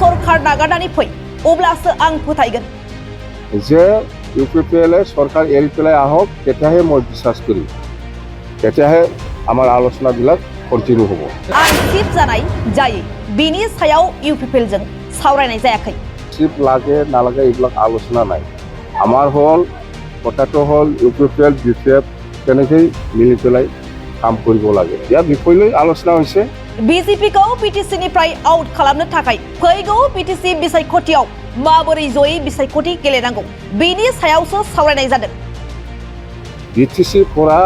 सरकार नागारनानै फै अब्लासो आं फोथायगोन जे UPPL सरकार एरि पेलाय आहक तेতিয়াহে মই বিশ্বাস করি तेতিয়াহে আমার আলোচনা বিলাক কন্টিনিউ হব आं चिफ जानाय जायै बिनि सायाव UPPL जों सावरायनाय जायाखै চিপ লাগে নালাগে এইবিলাক আলোচনা নাই আমার হল কথাটো হল UPPL BPF কেনেকৈ মিলি পেলাই কাম কৰিব লাগে ইয়াৰ বিষয় লৈ আলোচনা হৈছে BJP खौ PTC निफ्राय आउट खालामनो थाखाय फैगौ PTC बिसायख'थियाव माबोरै जयै बिसायख'थि गेलेनांगौ बेनि सायावसो सावरायनाय जादों BTC পৰা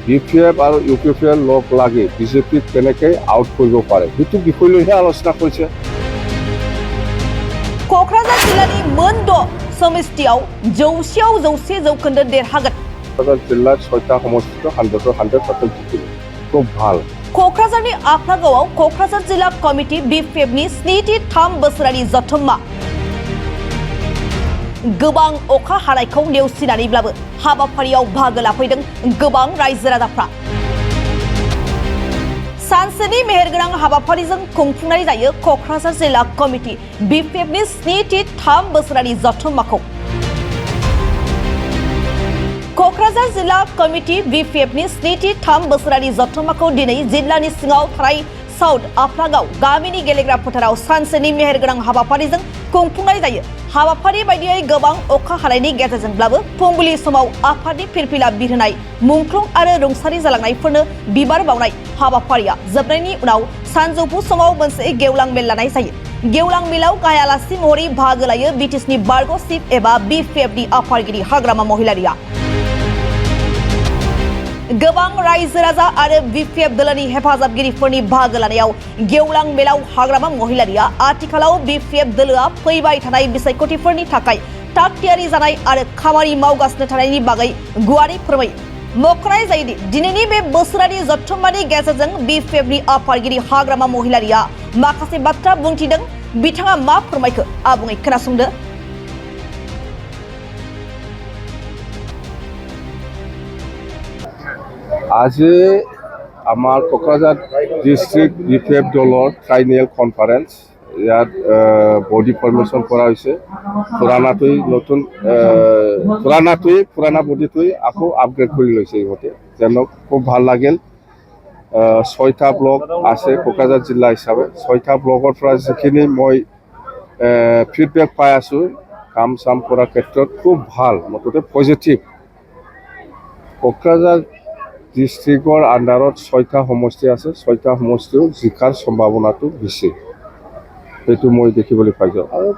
BPF আৰু UPPL লগ লাগি BJP কেনেকৈ আউট কৰিব পাৰে সেইটো বিষয় লৈহে আলোচনা কৰিছে क'क्राझार जिल्लानि मोनद' समिस्थियाव 100% जौखोन्दो देरहागोन क'क्राझार जिल्लार 6টা সমষ্টিত 100% জিকিব খুব ভাল क'क्राझारनि आफ्लागावआव क'क्राझार जिल्ला कमिटि BPFनि 73 बोसोरारि जथुम्मा गोबां अखा हानायखौ नेवसिनानैब्लाबो हाबाफारियाव बाहागो लाफैदों गोबां रायजो राजाफ्रा सानसेनि मेहेरगोनां हाबाफारिजों खुंफुंनाय जायो क'क्राझार जिल्ला कमिटि BPFनि 73 बोसोरारि जथुम्माखौ क'क्राझार जिल्ला कमिटि BPFनि 73 बोसोरारि जथुम्माखौ दिनै जिल्लानि सिङाव थानाय साउथ आफ्लागाव गामिनि गेलेग्रा फोथाराव सानसेनि मेहेरगोनां हाबाफारिजों खुंफुंनाय जायो हाबाफारि बायदियै गोबां अखा हानायनि गेजेरजोंब्लाबो फुंबिलि समाव आफादनि फिरफिला बिरहोनाय मुंख्लं आरो रुंसारि जालांनायफोरनो बिबार बावनाय हाबाफारिया जोबनायनि उनाव सानजौफु समाव मोनसे गेवलां मेल लानाय जायो गेवलां मेलाव गाहाय आलासि महरै बाहागो लायो BTCनि बारग' चिफ एबा BPFनि आफादगिरि हाग्रामा महिलारिया गोबां रायजो राजा आरो BPF दोलोनि हेफाजाबगिरिफोरनि बाहागो लानायाव गेवलां मेलाव हाग्रामा महिलारिया आथिखालाव BPF दोलोआ फैबाय थानाय बिसायख'थिफोरनि थाखाय थाग थियारि जानाय आरो खामानि मावगासिनो थानायनि बागै गुवारै फोरमायो मख'नाय जायोदि दिनैनि बे बोसोरारि जथुम्मानि गेजेरजों BPFनि आफादगिरि हाग्रामा महिलारिया माखासे बाथ्रा बुंथिदों बिथाङा मा फोरमायखो आबुङै खोनासंदो আজি আমাৰ কোকৰাঝাৰ ডিষ্ট্ৰিক্ট BPF দলৰ ট্ৰাইনিয়েল কনফাৰেন্স ইয়াত বডি ফৰ্মেশ্যন কৰা হৈছে পুৰাণা বডিটোৱে আকৌ আপগ্ৰেড কৰি লৈছে ইহঁতে যেন খুব ভাল লাগিল 6টা ব্লক আছে কোকৰাঝাৰ জিলা হিচাপে 6টা ব্লকৰ পৰা যিখিনি মই ফিডবেক পাই আছোঁ কাম চাম কৰাৰ ক্ষেত্ৰত খুব ভাল মুঠতে পজিটিভ কোকৰাঝাৰ ডিষ্ট্ৰিক্টৰ আণ্ডাৰত 6টা সমষ্টি আছে 6টা সমষ্টিও জিকাৰ সম্ভাৱনাটো বেছি সেইটো মই দেখিবলৈ পাইছোঁ আৰু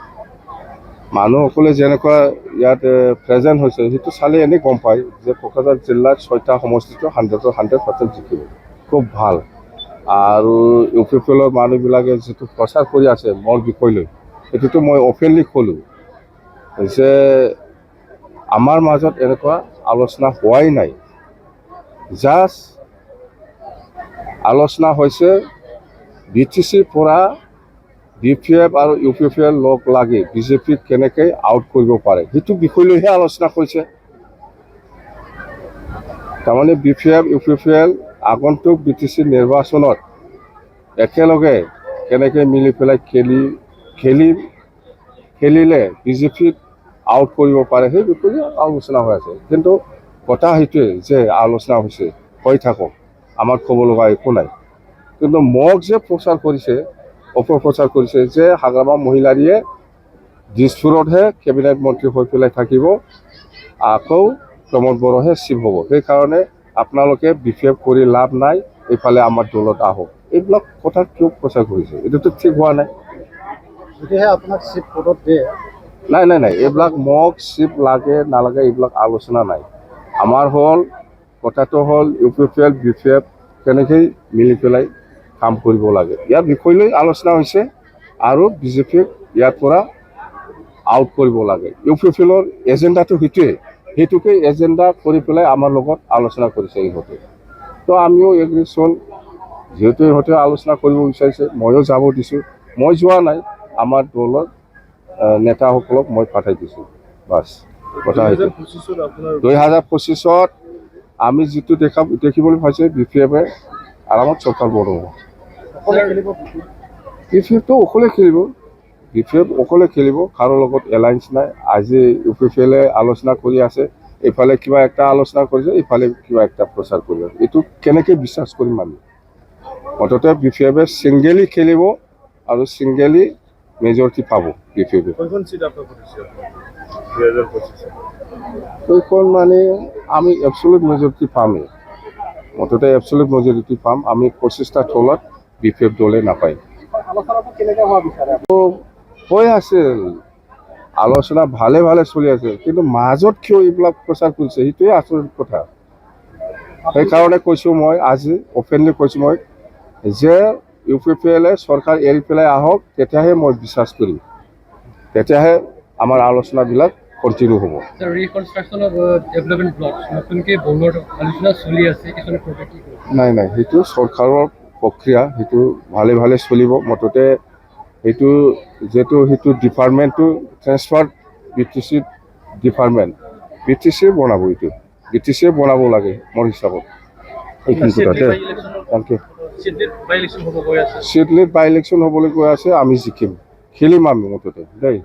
মানুহসকলে যেনেকুৱা ইয়াত প্ৰেজেণ্ট হৈছে সেইটো চালে এনেই গম পায় যে কোকৰাঝাৰ জিলাৰ 6টা সমষ্টিটো 100% জিকিব খুব ভাল আৰু UPPLৰ মানুহবিলাকে যিটো প্ৰচাৰ কৰি আছে মোৰ বিষয় লৈ সেইটোতো মই অপেনলি ক'লোঁ যে আমাৰ মাজত এনেকুৱা আলোচনা হোৱাই নাই জাষ্ট আলোচনা হৈছে BTC পৰা BPF আৰু UPPL লগ লাগি BJP কেনেকৈ আউট কৰিব পাৰে সেইটো বিষয় লৈহে আলোচনা কৰিছে তাৰমানে BPF UPPL আগন্তুক BTC নিৰ্বাচনত একেলগে কেনেকৈ মিলি পেলাই খেলিলে BJP আউট কৰিব পাৰে সেই বিষয়ে আলোচনা হৈ আছে কিন্তু কথা সেইটোৱে যে আলোচনা হৈছে হৈ থাকক আমাৰ ক'ব লগা একো নাই কিন্তু মোক যে প্ৰচাৰ কৰিছে অপপ্ৰচাৰ কৰিছে যে হাগ্ৰামা মহিলাৰীয়ে দিছপুৰতহে কেবিনেট মন্ত্ৰী হৈ পেলাই থাকিব আকৌ প্ৰমোদ বড়োহে চিফ হ'ব সেইকাৰণে আপোনালোকে BPF কৰি লাভ নাই এইফালে আমাৰ দলত আহক এইবিলাক কথা কিয় প্ৰচাৰ কৰিছে এইটোতো ঠিক হোৱা নাই যদিহে আপোনাক চিফ পদত দিয়ে নাই এইবিলাক মোক চিফ লাগে নালাগে এইবিলাক আলোচনা নাই আমাৰ হল কথাটো হল UPPL BPF কেনেকৈ মিলি পেলাই কাম কৰিব লাগে ইয়াৰ বিষয় লৈ আলোচনা হৈছে আৰু BJPক ইয়াৰ পৰা আউট কৰিব লাগে UPPLৰ এজেণ্ডাটো সেইটোকে এজেণ্ডা কৰি পেলাই আমাৰ লগত আলোচনা কৰিছে ইহঁতে তো আমিও এগ্ৰিছন যেহেতু ইহঁতে আলোচনা কৰিব বিচাৰিছে ময়ো যাব দিছোঁ মই যোৱা নাই আমাৰ দলৰ নেতাসকলক মই পঠাই দিছোঁ বাছ কথা 2025ত আমি যিটো দেখিবলৈ পাইছে BPFে আৰামত চৰকাৰ বড়ো হ'ব BPF-টো অকলে খেলিব, BPF অকলে খেলিব, কাৰো লগত এলায়েন্স নাই। আজি UPPL আলোচনা কৰি আছে, এইফালে কিবা একটা আলোচনা কৰিছে, এইফালে কিবা একটা প্ৰচাৰ কৰি আছে। এইটো কেনেকৈ বিশ্বাস কৰিম আমি? মুঠতে BPF-এ ছিংগেলি খেলিব আৰু ছিংগেলি মেজৰিটি পাব BPF-এ। কোন সিট আপনাৰ পড়েছে 2025 সেইখন মানে আমি এবছলিউট মেজৰিটি পামেই, মুঠতে এবছলিউট মেজৰিটি পাম। আমি 25টা থলত BPF দলে নাপায়। আলোচনাটো কেনেকৈ হোৱা বিচাৰে? হৈ আছিল আলোচনা, ভালে ভালে চলি আছে, কিন্তু মাজত কিয় এইবিলাক প্ৰচাৰ কৰিছে সেইটোৱে আচৰিত কথা। সেইকাৰণে কৈছোঁ মই, আজি অপেনলি কৈছোঁ মই, যে UPPL-এ চৰকাৰ এৰি পেলাই আহক, তেতিয়াহে মই বিশ্বাস কৰিম, তেতিয়াহে আমাৰ আলোচনাবিলাক কণ্টিনিউ হ'ব। ৰিকনস্ট্ৰাকশন অফ ডেভেলপমেন্ট ব্লকস নতুনকৈ বনোৱাৰ আলোচনা চলি আছে, কিছুমান প্ৰজেক্ট নাই সেইটো চৰকাৰৰ প্ৰক্ৰিয়া, সেইটো ভালে ভালে চলিব। মুঠতে সেইটো ডিপাৰ্টমেণ্টটো ট্ৰেন্সফাৰ BTC ডিপাৰ্টমেণ্ট, BTC বনাব, এইটো BTC বনাব লাগে মোৰ হিচাপত। এইখিনি কথাতে থেংক ইউ। বাই ইলেকশ্যন হ'ব গৈ আছে। চিটলিত বাই ইলেকশ্যন হ'বলৈ গৈ আছে, আমি জিকিম, খেলিম আমি মুঠতে দেই।